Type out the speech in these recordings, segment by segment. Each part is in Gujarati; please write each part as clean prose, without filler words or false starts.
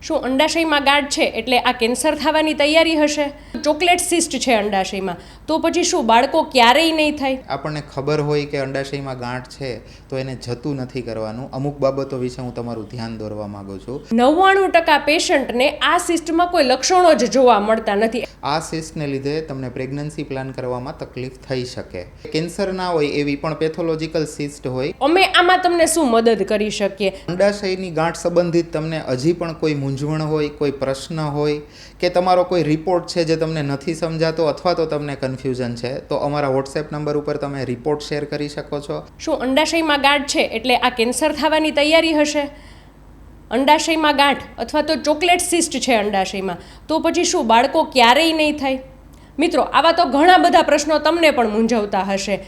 શું અંડાશયમાં ગાંઠ છે એટલે આ કેન્સર થવાની તૈયારી હશે? ચોકલેટ સિસ્ટ છે અંડાશયમાં, તો પછી શું બાળકો ક્યારેય નહીં થાય? આપણને ખબર હોય કે અંડાશયમાં ગાંઠ છે તો એને જતું નથી કરવાનું. અમુક બાબતો વિશે હું તમારું ધ્યાન દોરવા માંગુ છું. 99% પેશન્ટને આ સિસ્ટમાં કોઈ લક્ષણો જ જોવા મળતા નથી. આ સિસ્ટને લીધે તમને પ્રેગ્નન્સી પ્લાન કરવામાં તકલીફ થઈ શકે. કેન્સર ના હોય એવી પણ પેથોલોજીકલ સિસ્ટ હોય. અમે આમાં તમને શું મદદ કરી શકીએ? અંડાશયની ગાંઠ સંબંધિત તમને હજી પણ કોઈ મૂંઝવણ હોય, કોઈ પ્રશ્ન હોય કે તમારો કોઈ રિપોર્ટ છે જે તમને નથી સમજાતો અથવા તો તમને કન્ફ્યુઝન છે, તો અમારા વોટ્સએપ નંબર ઉપર તમે રિપોર્ટ શેર કરી શકો છો. શું અંડાશયમાં ગાંઠ છે એટલે આ કેન્સર થવાની તૈયારી હશે? અંડાશયમાં ગાંઠ અથવા તો ચોકલેટ સિસ્ટ છે અંડાશયમાં, તો પછી શું બાળકો ક્યારેય નહીં થાય? મિત્રો, આવા તો ઘણા બધા પ્રશ્નો તમને પણ મૂંઝવતા હશે.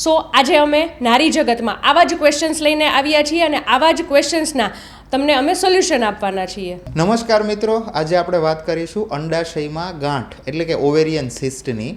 સો આજે અમે નારી જગતમાં આવા જ ક્વેશ્ચન્સ લઈને આવ્યા છીએ અને આવા જ ક્વેશ્ચન્સના તમને અમે સોલ્યુશન આપવાના છીએ. નમસ્કાર મિત્રો, આજે આપણે વાત કરીશું અંડાશયમાં ગાંઠ એટલે કે ઓવેરિયન સિસ્ટની.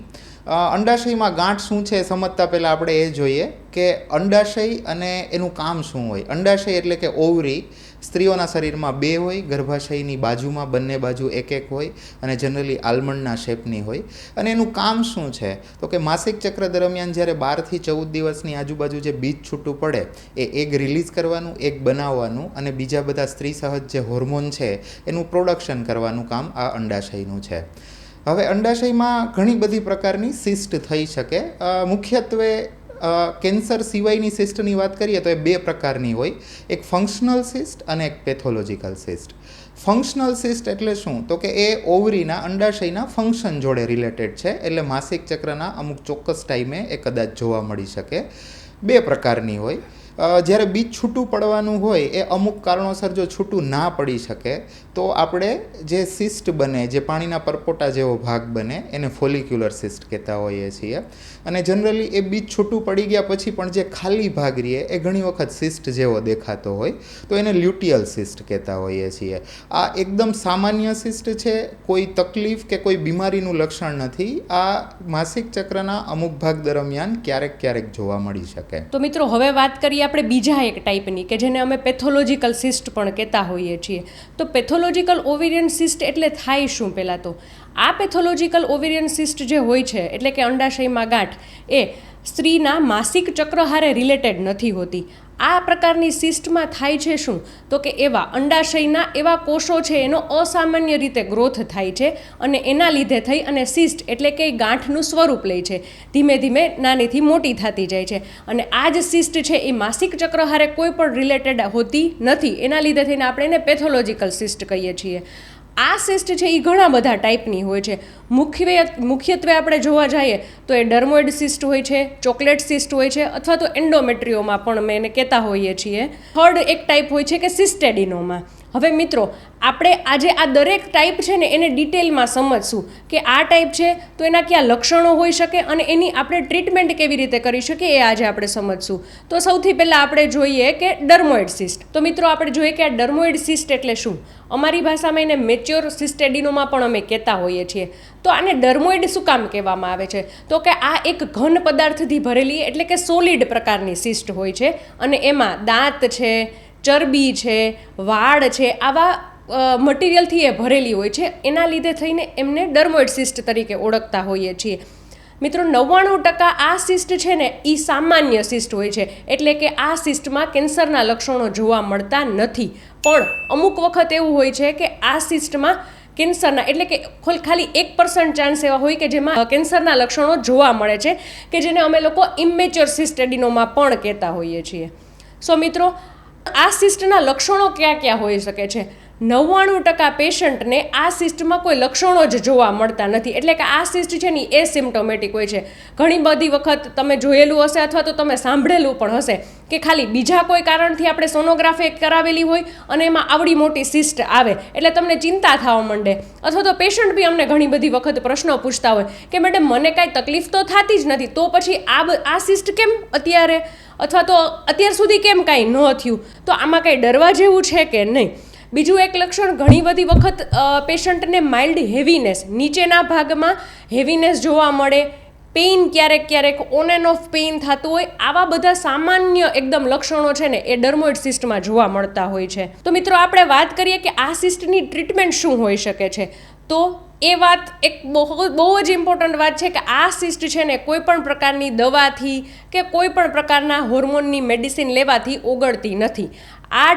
અંડાશયમાં ગાંઠ શું છે સમજતા પહેલાં આપણે એ જોઈએ કે અંડાશય અને એનું કામ શું હોય. અંડાશય એટલે કે ઓવરી સ્ત્રીઓના શરીરમાં 2 હોય, ગર્ભાશયની બાજુમાં બંને બાજુ એક હોય અને જનરલી આલ્મંડના શેપની હોય. અને એનું કામ શું છે તો કે માસિક ચક્ર દરમિયાન જ્યારે 12 થી 14 દિવસની આજુબાજુ જે બીજ છૂટું પડે એ એગ રિલીઝ કરવાનું, એગ બનાવવાનું અને બીજા બધા સ્ત્રી સહજ જે હોર્મોન છે એનું પ્રોડક્શન કરવાનું કામ આ અંડાશયનું છે. હવે અંડાશયમાં ઘણી બધી પ્રકારની સિસ્ટ થઈ શકે. મુખ્યત્વે કેન્સર સિવાયની સિસ્ટની વાત કરીએ તો એ 2 પ્રકારની હોય. એક ફંક્શનલ સિસ્ટ અને એક પેથોલોજીકલ સિસ્ટ. ફંક્શનલ સિસ્ટ એટલે શું તો કે એ ઓવરીના અંડાશયના ફંક્શન જોડે રિલેટેડ છે, એટલે માસિક ચક્રના અમુક ચોક્કસ ટાઈમે એ કદાચ જોવા મળી શકે. 2 પ્રકારની હોય. જ્યારે બીજ છૂટું પડવાનું હોય એ અમુક કારણોસર જો છૂટું ના પડી શકે તો આપણે જે સિસ્ટ બને, જે પાણીના પરપોટા જેવો ભાગ બને એને ફોલિક્યુલર સિસ્ટ કહેતા હોઈએ છીએ. અને જનરલી એ બીજ છૂટું પડી ગયા પછી પણ જે ખાલી ભાગ રહે એ ઘણી વખત સિસ્ટ જેવો દેખાતો હોય તો એને લ્યુટિયલ સિસ્ટ કહેતા હોઈએ છીએ. આ એકદમ સામાન્ય સિસ્ટ છે, કોઈ તકલીફ કે કોઈ બીમારીનું લક્ષણ નથી. આ માસિક ચક્રના અમુક ભાગ દરમિયાન ક્યારેક જોવા મળી શકે. તો મિત્રો, હવે વાત કરીએ આપણે બીજા એક ટાઈપની કે જેને અમે પેથોલોજીકલ સિસ્ટ પણ કહેતા હોઈએ છીએ. તો પેથોલોજીકલ ઓવેરિયન સિસ્ટ એટલે થાય શું? પહેલાં તો આ પેથોલોજીકલ ઓવેરિયન સિસ્ટ જે હોય છે એટલે કે અંડાશયમાં ગાંઠ એ સ્ત્રીના માસિક ચક્ર હારે રિલેટેડ નથી હોતી. આ પ્રકારની સિસ્ટમાં થાય છે શું તો કે એવા અંડાશયના એવા કોષો છે એનો અસામાન્ય રીતે ગ્રોથ થાય છે અને એના લીધે થઈ અને સિસ્ટ એટલે કે ગાંઠનું સ્વરૂપ લે છે. ધીમે ધીમે નાનીથી મોટી થતી જાય છે અને આ જ સિસ્ટ છે એ માસિક ચક્ર હારે કોઈ પણ રિલેટેડ હોતી નથી. એના લીધે થઈને આપણે એને પેથોલોજીકલ સિસ્ટ કહીએ છીએ. આ સિસ્ટ છે એ ઘણા બધા ટાઈપની હોય છે. મુખ્યત્વે આપણે જોવા જઈએ તો એ ડર્મોઇડ સિસ્ટ હોય છે, ચોકલેટ સિસ્ટ હોય છે અથવા તો એન્ડોમેટ્રિયોમાં પણ અમે એને કહેતા હોઈએ છીએ. થર્ડ એક ટાઈપ હોય છે કે સિસ્ટેડિનોમાં. હવે મિત્રો, આપણે આજે આ દરેક ટાઈપ છે ને એને ડિટેલમાં સમજશું કે આ ટાઈપ છે તો એના કયા લક્ષણો હોઈ શકે અને એની આપણે ટ્રીટમેન્ટ કેવી રીતે કરી શકીએ એ આજે આપણે સમજશું. તો સૌથી પહેલાં આપણે જોઈએ કે ડર્મોઇડ સિસ્ટ. તો મિત્રો, આપણે જોઈએ કે આ ડર્મોઇડ સિસ્ટ એટલે શું. અમારી ભાષામાં એને મેચ્યોર સિસ્ટેડિનોમાં પણ અમે કહેતા હોઈએ છીએ. તો આને ડર્મોઇડ શું કામ કહેવામાં આવે છે તો કે આ એક ઘન પદાર્થથી ભરેલી એટલે કે સોલિડ પ્રકારની સિસ્ટ હોય છે અને એમાં દાંત છે, ચરબી છે, વાળ છે, આવા મટીરિયલથી એ ભરેલી હોય છે. એના લીધે થઈને એમને ડર્મોઇડ સિસ્ટ તરીકે ઓળખતા હોઈએ છીએ. મિત્રો, 99% આ સિસ્ટ છે ને એ સામાન્ય સિસ્ટ હોય છે એટલે કે આ સિસ્ટમાં કેન્સરના લક્ષણો જોવા મળતા નથી. પણ અમુક વખત એવું હોય છે કે આ સિસ્ટમાં કેન્સરના એટલે કે ખાલી 1% ચાન્સ એવા હોય કે જેમાં કેન્સરના લક્ષણો જોવા મળે છે કે જેને અમે લોકો ઇમેચ્યોર સિસ્ટેડિનોમાં પણ કહેતા હોઈએ છીએ. સો મિત્રો, આ સિસ્ટના લક્ષણો ક્યાં હોઈ શકે છે? 99% પેશન્ટને આ સિસ્ટમાં કોઈ લક્ષણો જ જોવા મળતા નથી. એટલે કે આ સિસ્ટ છે ને એ સિમ્પ્ટોમેટિક હોય છે. ઘણી બધી વખત તમે જોયેલું હશે અથવા તો તમે સાંભળેલું પણ હશે કે ખાલી બીજા કોઈ કારણથી આપણે સોનોગ્રાફી કરાવેલી હોય અને એમાં આવડી મોટી સિસ્ટ આવે એટલે તમને ચિંતા થવા માંડે. અથવા તો પેશન્ટ બી અમને ઘણી બધી વખત પ્રશ્નો પૂછતા હોય કે મેડમ, મને કાંઈ તકલીફ તો થતી જ નથી, તો પછી આ સિસ્ટ કેમ અત્યારે અથવા તો અત્યાર સુધી કેમ કાંઈ ન થયું? તો આમાં કાંઈ ડરવા જેવું છે કે નહીં? બીજું એક લક્ષણ, ઘણી બધી વખત પેશન્ટને માઇલ્ડ હેવીનેસ, નીચેના ભાગમાં હેવીનેસ જોવા મળે, પેઇન ક્યારેક ઓન એન્ડ ઓફ પેઇન થતું હોય, આવા બધા સામાન્ય એકદમ લક્ષણો છે ને એ ડર્મોઇડ સિસ્ટમાં જોવા મળતા હોય છે. તો મિત્રો આપણે વાત કરીએ કે આ સિસ્ટની ટ્રીટમેન્ટ શું હોઈ શકે છે, તો એ વાત એક બહુ જ ઇમ્પોર્ટન્ટ વાત છે કે આ સિસ્ટ છે ને કોઈ પણ પ્રકારની દવાથી કે કોઈ પણ પ્રકારના હોર્મોનની મેડિસિન લેવાથી ઓગળતી નથી. આ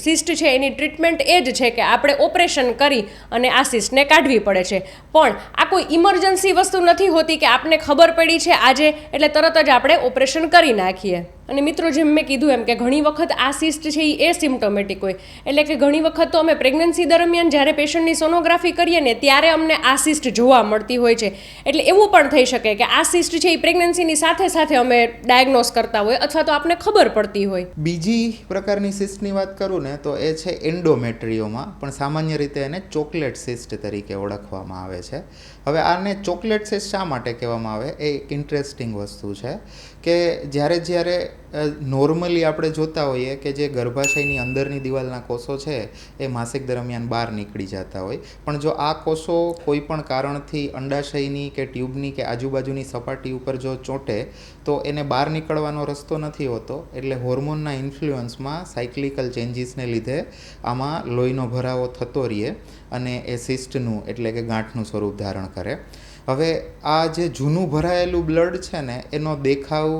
સિસ્ટ છે એની ટ્રીટમેન્ટ એ જ છે કે આપણે ઓપરેશન કરી અને આ સિસ્ટને કાઢવી પડે છે. પણ આ કોઈ ઇમરજન્સી વસ્તુ નથી હોતી કે આપને ખબર પડી છે આજે એટલે તરત જ આપણે ઓપરેશન કરી નાખીએ. અને મિત્રો જેમ મેં કીધું એમ કે ઘણી વખત આ સિસ્ટ છે એ એસિમ્પ્ટોમેટિક હોય, એટલે કે ઘણી વખત તો અમે પ્રેગ્નન્સી દરમિયાન જ્યારે પેશન્ટની સોનોગ્રાફી કરીએ ને ત્યારે અમને આ સિસ્ટ જોવા મળતી હોય છે. એટલે એવું પણ થઈ શકે કે આ સિસ્ટ છે એ પ્રેગ્નન્સીની સાથે સાથે અમે ડાયગ્નોસ કરતા હોય અથવા તો આપને ખબર પડતી હોય. બીજી પ્રકારની સિસ્ટની વાત કરું ને તો એ છે એન્ડોમેટ્રિયોમા, પણ સામાન્ય રીતે એને ચોકલેટ સિસ્ટ તરીકે ઓળખવામાં આવે છે. હવે આને ચોકલેટ સિસ્ટ શા માટે કહેવામાં આવે એ એક ઇન્ટરેસ્ટિંગ વસ્તુ છે કે જ્યારે નોર્મલી આપણે જોતા હોઈએ કે જે ગર્ભાશયની અંદરની દિવાલના કોષો છે એ માસિક દરમિયાન બહાર નીકળી જતા હોય, પણ જો આ કોષો કોઈ પણ કારણથી અંડાશયની કે ટ્યુબની કે આજુબાજુની સપાટી ઉપર જો ચોંટે તો એને બહાર નીકળવાનો રસ્તો નથી હોતો. એટલે હોર્મોનના ઇન્ફ્લુઅન્સમાં સાયક્લિકલ ચેન્જીસને લીધે આમાં લોહીનો ભરાવો થતો રહે અને એ સિસ્ટનું એટલે કે ગાંઠનું સ્વરૂપ ધારણ કરે. હવે આ જે જૂનું ભરાયેલું બ્લડ છે ને એનો દેખાવ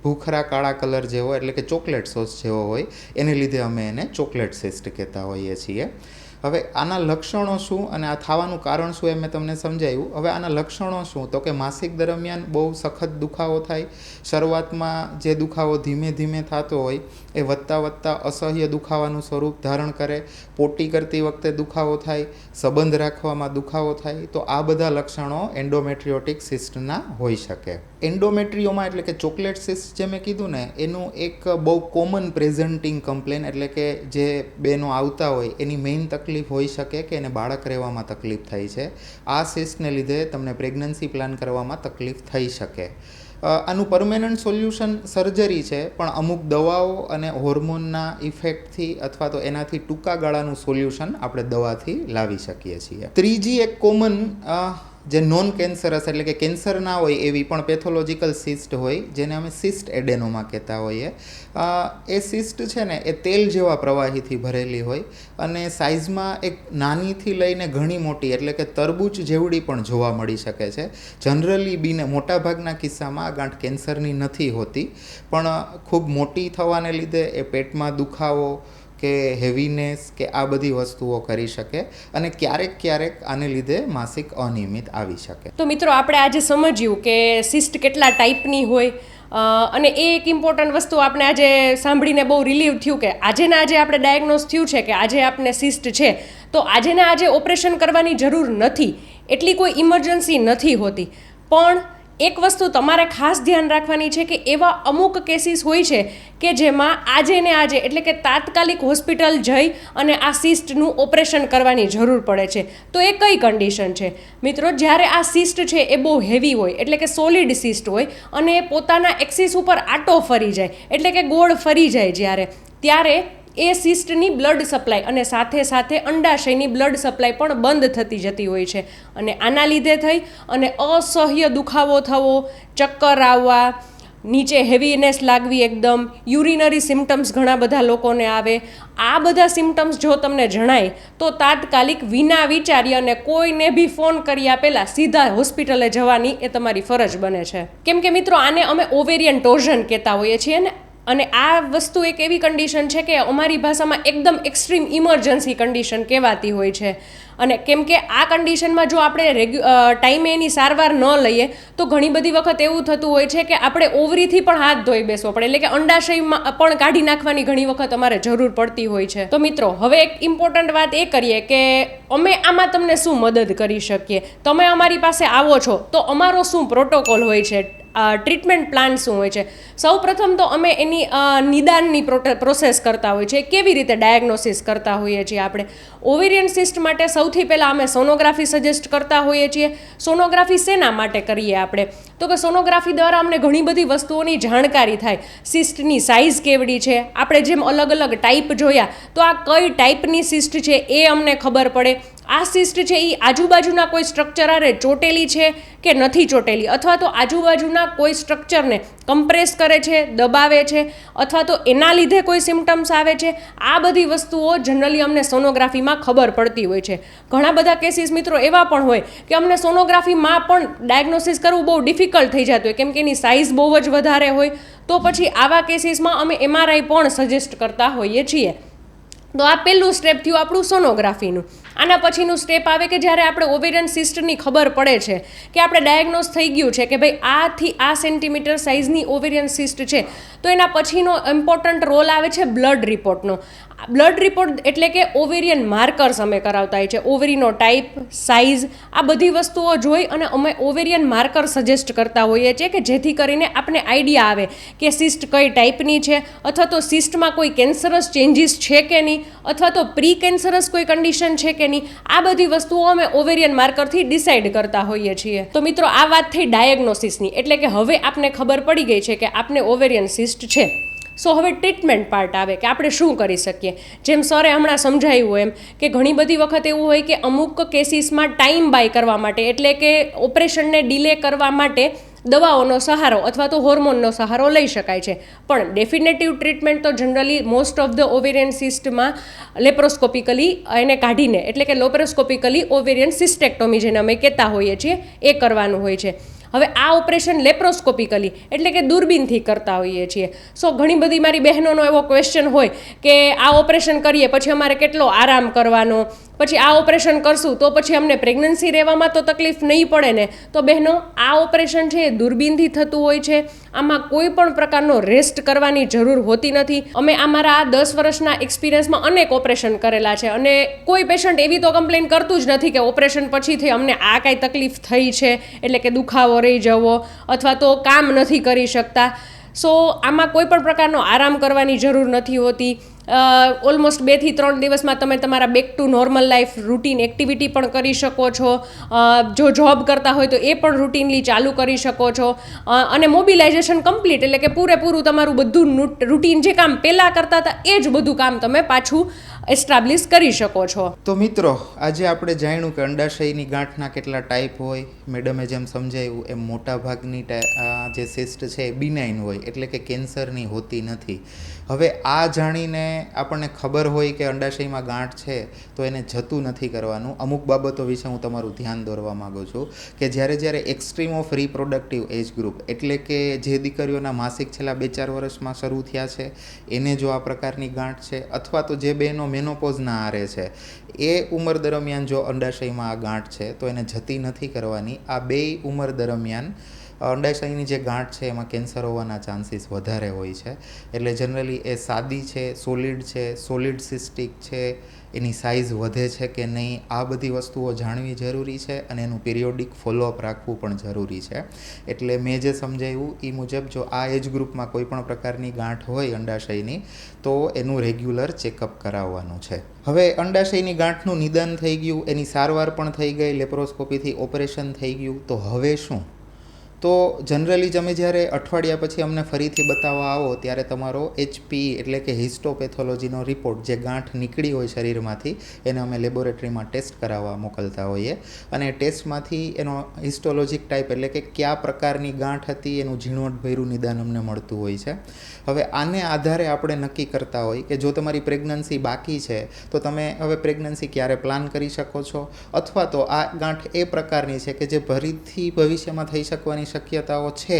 ભૂખરા કાળા કલર જેવો એટલે કે ચોકલેટ સોસ જેવો હોય, એને લીધે અમે એને ચોકલેટ સિસ્ટ કહેતા હોઈએ છીએ. હવે આના લક્ષણો શું અને આ થવાનું કારણ શું એ મેં તમને સમજાવ્યું. હવે આના લક્ષણો શું, તો કે માસિક દરમિયાન બહુ સખત દુખાવો થાય. શરૂઆતમાં જે દુખાવો ધીમે ધીમે થતો હોય એ વધતા અસહ્ય દુખાવાનું સ્વરૂપ ધારણ કરે. પોટી કરતી વખતે દુખાવો થાય, સંબંધ રાખવામાં દુખાવો થાય. તો આ બધા લક્ષણો એન્ડોમેટ્રિયોટિક સિસ્ટના હોઈ શકે. એન્ડોમેટ્રિયોમા એટલે કે ચોકલેટ સિસ્ટ જે મેં કીધું ને એનું એક બહુ કોમન પ્રેઝન્ટિંગ કમ્પ્લેન એટલે કે જે બહેનો આવતા હોય એની મેઇન તકલીફ હોઈ શકે કે એને બાળક રહેવામાં તકલીફ થાય છે. આ સિસ્ટને લીધે તમને પ્રેગ્નન્સી પ્લાન કરવામાં તકલીફ થઈ શકે. આનું પરમેનન્ટ સોલ્યુશન સર્જરી છે, પણ અમુક દવાઓ અને હોર્મોનના ઇફેક્ટથી અથવા તો એનાથી ટૂંકા ગાળાનું સોલ્યુશન આપણે દવાથી લાવી શકીએ છીએ. ત્રીજી એક કોમન જે નોન કેન્સરસ એટલે કે કેન્સર ના હોય એવી પણ પેથોલોજીકલ સિસ્ટ હોય જેને અમે સિસ્ટ એડેનોમા કહેતા હોઈએ. એ સિસ્ટ છે ને એ તેલ જેવા પ્રવાહીથી ભરેલી હોય અને સાઇઝમાં એક નાનીથી લઈને ઘણી મોટી એટલે કે તરબૂચ જેવડી પણ જોવા મળી શકે છે. જનરલી મોટાભાગના કિસ્સામાં આ ગાંઠ કેન્સરની નથી હોતી, પણ ખૂબ મોટી થવાને લીધે એ પેટમાં દુખાવો કે હેવીનેસ કે આ બધી વસ્તુઓ કરી શકે અને ક્યારેક આને લીધે માસિક અનિયમિત આવી શકે. તો મિત્રો આપણે આજે સમજ્યું કે સિસ્ટ કેટલા ટાઈપની હોય અને એ એક ઇમ્પોર્ટન્ટ વસ્તુ આપણે આજે સાંભળીને બહુ રિલીવ થયું કે આજે આપણે ડાયગ્નોસ થયું છે કે આજે આપને સિસ્ટ છે, તો આજે ઓપરેશન કરવાની જરૂર નથી, એટલી કોઈ ઇમરજન્સી નથી હોતી. પણ એક વસ્તુ તમારે ખાસ ધ્યાન રાખવાની છે કે એવા અમુક કેસીસ હોય છે કે જેમાં આજે એટલે કે તાત્કાલિક હોસ્પિટલ જઈ અને આ સિસ્ટનું ઓપરેશન કરવાની જરૂર પડે છે. તો એ કઈ કન્ડિશન છે મિત્રો? જ્યારે આ સિસ્ટ છે એ બહુ હેવી હોય એટલે કે સોલિડ સિસ્ટ હોય અને પોતાના એક્સિસ ઉપર આટો ફરી જાય એટલે કે ગોળ ફરી જાય ત્યારે એ સિસ્ટની બ્લડ સપ્લાય અને સાથે અંડાશયની બ્લડ સપ્લાય પણ બંધ થતી જતી હોય છે અને આના લીધે થઈ અને અસહ્ય દુખાવો થવો, ચક્કર આવવા, નીચે હેવીનેસ લાગવી, એકદમ યુરિનરી સિમ્ટમ્સ ઘણા બધા લોકોને આવે. આ બધા સિમ્ટમ્સ જો તમને જણાય તો તાત્કાલિક વિના વિચારી અને કોઈને બી ફોન કર્યા પહેલાં સીધા હોસ્પિટલે જવાની એ તમારી ફરજ બને છે. કેમ કે મિત્રો આને અમે ઓવેરિયન ટોર્ઝન કહેતા હોઈએ છીએ ને, અને આ વસ્તુ એક એવી કન્ડિશન છે કે અમારી ભાષામાં એકદમ એક્સ્ટ્રીમ ઇમરજન્સી કન્ડિશન કહેવાતી હોય છે. અને કેમ કે આ કન્ડિશનમાં જો આપણે ટાઈમે એની સારવાર ન લઈએ તો ઘણી બધી વખત એવું થતું હોય છે કે આપણે ઓવરીથી પણ હાથ ધોઈ બેસવો પડે એટલે કે અંડાશયમાં પણ કાઢી નાખવાની ઘણી વખત અમારે જરૂર પડતી હોય છે. તો મિત્રો હવે એક ઇમ્પોર્ટન્ટ વાત એ કરીએ કે અમે આમાં તમને શું મદદ કરી શકીએ. તમે અમારી પાસે આવો છો તો અમારો શું પ્રોટોકોલ હોય છે, ટ્રીટમેન્ટ પ્લાન શું હોય છે. સૌ પ્રથમ તો અમે એની નિદાનની પ્રોસેસ કરતા હોય છે, કેવી રીતે ડાયગ્નોસિસ કરતા હોઈએ છીએ. આપણે ઓવેરિયન સિસ્ટ માટે સૌથી પહેલાં અમે સોનોગ્રાફી સજેસ્ટ કરતા હોઈએ છીએ. સોનોગ્રાફી શેના માટે કરીએ આપણે? તો કે સોનોગ્રાફી દ્વારા અમને ઘણી બધી વસ્તુઓની જાણકારી થાય. સિસ્ટની સાઇઝ કેવડી છે, આપણે જેમ અલગ અલગ ટાઈપ જોયા તો આ કઈ ટાઈપની સિસ્ટ છે એ અમને ખબર પડે. આ સિસ્ટ છે એ આજુબાજુના કોઈ સ્ટ્રક્ચર આરે ચોટેલી છે કે નથી ચોટેલી, અથવા તો આજુબાજુના કોઈ સ્ટ્રક્ચરને કમ્પ્રેસ કરે છે, દબાવે છે, અથવા તો એના લીધે કોઈ સિમ્ટમ્સ આવે છે. આ બધી વસ્તુઓ જનરલી અમને સોનોગ્રાફીમાં ખબર પડતી હોય છે. ઘણા બધા કેસીસ મિત્રો એવા પણ હોય કે અમને સોનોગ્રાફીમાં પણ ડાયગ્નોસિસ કરવું બહુ ડિફિકલ્ટ થઈ જતું હોય, કેમ કે એની સાઇઝ બહુ જ વધારે હોય. તો પછી આવા કેસીસમાં અમે MRI પણ સજેસ્ટ કરતા હોઈએ છીએ. તો આ પહેલું સ્ટેપ થયું આપણું સોનોગ્રાફીનું. આના પછીનું સ્ટેપ આવે કે જ્યારે આપણે ઓવેરિયન સિસ્ટની ખબર પડે છે કે આપણે ડાયગ્નોસ થઈ ગયું છે કે ભાઈ આથી આ સેન્ટીમીટર સાઇઝની ઓવેરિયન સિસ્ટ છે, તો એના પછીનો ઇમ્પોર્ટન્ટ રોલ આવે છે બ્લડ રિપોર્ટનો. બ્લડ રિપોર્ટ એટલે કે ઓવેરિયન માર્કર્સ અમે કરાવતા હોય છે. ઓવેરીનો ટાઈપ, સાઇઝ, આ બધી વસ્તુઓ જોઈ અને અમે ઓવેરિયન માર્કર સજેસ્ટ કરતા હોઈએ છીએ કે જેથી કરીને આપણે આઈડિયા આવે કે સિસ્ટ કઈ ટાઈપની છે, અથવા તો સિસ્ટમાં કોઈ કેન્સરસ ચેન્જીસ છે કે નહીં, અથવા તો પ્રી કેન્સરસ કોઈ કન્ડિશન છે કે નહીં. આ બધી વસ્તુઓ અમે ઓવેરિયન માર્કરથી ડિસાઇડ કરતા હોઈએ છીએ. તો મિત્રો આ વાત થઈ ડાયગ્નોસિસની, એટલે કે હવે આપને ખબર પડી ગઈ છે કે આપને ઓવેરિયન સિસ્ટ છે. સો હવે ટ્રીટમેન્ટ પાર્ટ આવે કે આપણે શું કરી શકીએ. જેમ સરે હમણાં સમજાયું એમ કે ઘણી બધી વખત એવું હોય કે અમુક કેસીસમાં ટાઈમ બાય કરવા માટે, એટલે કે ઓપરેશનને ડિલે કરવા માટે દવાઓનો સહારો અથવા તો હોર્મોનનો સહારો લઈ શકાય છે. પણ ડેફિનેટિવ ટ્રીટમેન્ટ તો generally most of the ovarian સિસ્ટમાં લેપ્રોસ્કોપિકલી એને કાઢીને, એટલે કે લેપ્રોસ્કોપિકલી ઓવેરિયન સિસ્ટેક્ટોમી જેને અમે કહેતા હોઈએ છીએ એ કરવાનું હોય છે. હવે આ ઓપરેશન લેપ્રોસ્કોપિકલી એટલે કે દૂરબીનથી કરતા હોઈએ છીએ. સો ઘણી બધી મારી બહેનોનો એવો ક્વેશ્ચન હોય કે આ ઓપરેશન કરીએ પછી અમારે કેટલો આરામ કરવાનો, પછી આ ઓપરેશન કરશું તો પછી અમને પ્રેગ્નન્સી રહેવામાં તો તકલીફ નહીં પડે ને. તો બહેનો, આ ઓપરેશન છે એ દૂરબીનથી થતું હોય છે. આમાં કોઈ પણ પ્રકારનો રેસ્ટ કરવાની જરૂર હોતી નથી. અમે અમારા આ 10 વર્ષના એક્સપિરિયન્સમાં અનેક ઓપરેશન કરેલા છે અને કોઈ પેશન્ટ એવી તો કમ્પ્લેન કરતું જ નથી કે ઓપરેશન પછીથી અમને આ કાંઈ તકલીફ થઈ છે, એટલે કે દુખાવો રહી જવો અથવા તો કામ નથી કરી શકતા. સો આમાં કોઈ પણ પ્રકારનો આરામ કરવાની જરૂર નથી હોતી. ઓલમોસ્ટ 2 થી 3 દિવસમાં તમે તમારા back to normal life routine activity પણ કરી શકો છો. જો જોબ કરતા હોય તો એ પણ રૂટીનલી ચાલુ કરી શકો છો. અને મોબિલાઇઝેશન કમ્પ્લીટ, એટલે કે પૂરેપૂરું તમારું બધું રૂટીન જે કામ પહેલાં કરતા હતા એ જ બધું કામ તમે પાછું એસ્ટાબ્લિશ કરી શકો છો. તો મિત્રો, આજે આપણે જાણ્યું કે અંડાશયની ગાંઠના કેટલા ટાઈપ હોય. મેડમે જેમ સમજાવ્યું એમ મોટાભાગની જે સિસ્ટ છે એ બિનાઇન હોય, એટલે કે કેન્સરની હોતી નથી. હવે આ જાણીને આપણને ખબર હોય કે અંડાશયમાં ગાંઠ છે તો એને જતું નથી કરવાનું. અમુક બાબતો વિશે હું તમારું ધ્યાન દોરવા માગું છું કે જ્યારે extreme of reproductive age group, એટલે કે જે દીકરીઓના માસિક છેલ્લા 2-4 વર્ષમાં શરૂ થયા છે એને જો આ પ્રકારની ગાંઠ છે, અથવા તો જે બહેનો મેનોપોઝના આરે છે એ ઉંમર દરમિયાન જો અંડાશયમાં આ ગાંઠ છે તો એને જતી નથી કરવાની. આ બેય ઉંમર દરમિયાન અંડાશયની જે ગાંઠ છે એમાં કેન્સર હોવાના ચાન્સીસ વધારે હોય છે. એટલે જનરલી એ સાદી છે, સોલિડ સિસ્ટિક છે, એની સાઇઝ વધે છે કે નહીં, આ બધી વસ્તુઓ જાણવી જરૂરી છે અને એનું પિરિયોડિક ફોલોઅપ રાખવું પણ જરૂરી છે. એટલે મેં જે સમજાવ્યું એ મુજબ જો આ એજ ગ્રુપમાં કોઈ પણ પ્રકારની ગાંઠ હોય અંડાશયની તો એનું રેગ્યુલર ચેકઅપ કરાવવાનું છે. હવે અંડાશયની ગાંઠનું નિદાન થઈ ગયું, એની સારવાર પણ થઈ ગઈ, લેપ્રોસ્કોપીથી ઓપરેશન થઈ ગયું, તો હવે શું? તો જનરલી તમે જ્યારે અઠવાડિયા પછી અમને ફરીથી બતાવવા આવો ત્યારે તમારો HPE એટલે કે હિસ્ટોપેથોલોજીનો રિપોર્ટ, જે ગાંઠ નીકળી હોય શરીરમાંથી, એને અમે લેબોરેટરીમાં ટેસ્ટ કરાવવા મોકલતા હોઈએ અને ટેસ્ટમાંથી એનો હિસ્ટોલોજીક ટાઈપ એટલે કે કયા પ્રકારની ગાંઠ હતી એનું ઝીણવટભર્યું નિદાન અમને મળતું હોય છે. હવે આને આધારે આપણે નક્કી કરતા હોય કે જો તમારી પ્રેગ્નન્સી બાકી છે તો તમે હવે પ્રેગ્નન્સી ક્યારે પ્લાન કરી શકો છો, અથવા તો આ ગાંઠ એ પ્રકારની છે કે જે ફરીથી ભવિષ્યમાં થઈ શકવાની શક્યતાઓ છે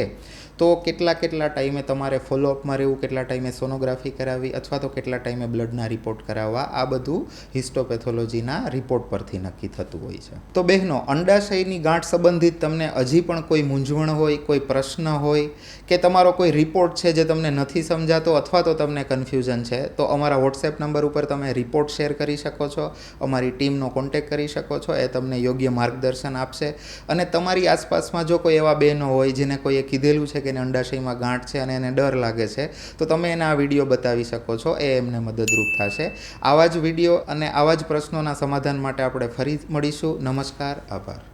તો કેટલા ટાઈમે તમારે ફોલોઅપમાં રહેવું, કેટલા ટાઈમે સોનોગ્રાફી કરાવવી, અથવા તો કેટલા ટાઈમે બ્લડના રિપોર્ટ કરાવવા, આ બધું હિસ્ટોપેથોલોજીના રિપોર્ટ પરથી નક્કી થતું હોય છે. તો બહેનો, અંડાશયની ગાંઠ સંબંધિત તમને હજી પણ કોઈ મૂંઝવણ હોય, કોઈ પ્રશ્ન હોય કે તમારો કોઈ રિપોર્ટ છે જે તમને નથી સમજાતો અથવા તો તમને કન્ફ્યુઝન છે, તો અમારા વોટ્સએપ નંબર ઉપર તમે રિપોર્ટ શેર કરી શકો છો, અમારી ટીમનો કોન્ટેક્ટ કરી શકો છો, એ તમને યોગ્ય માર્ગદર્શન આપશે. અને તમારી આસપાસમાં જો કોઈ એવા બહેનો હોય જેને કોઈએ કીધેલું છે કે એને અંડાશયમાં ગાંઠ છે અને એને ડર લાગે છે તો તમે એને આ વિડીયો બતાવી શકો છો, એ એમને મદદરૂપ થશે. આવા જ વિડીયો અને આવા જ પ્રશ્નોના સમાધાન માટે આપણે ફરી મળીશું. નમસ્કાર, આભાર.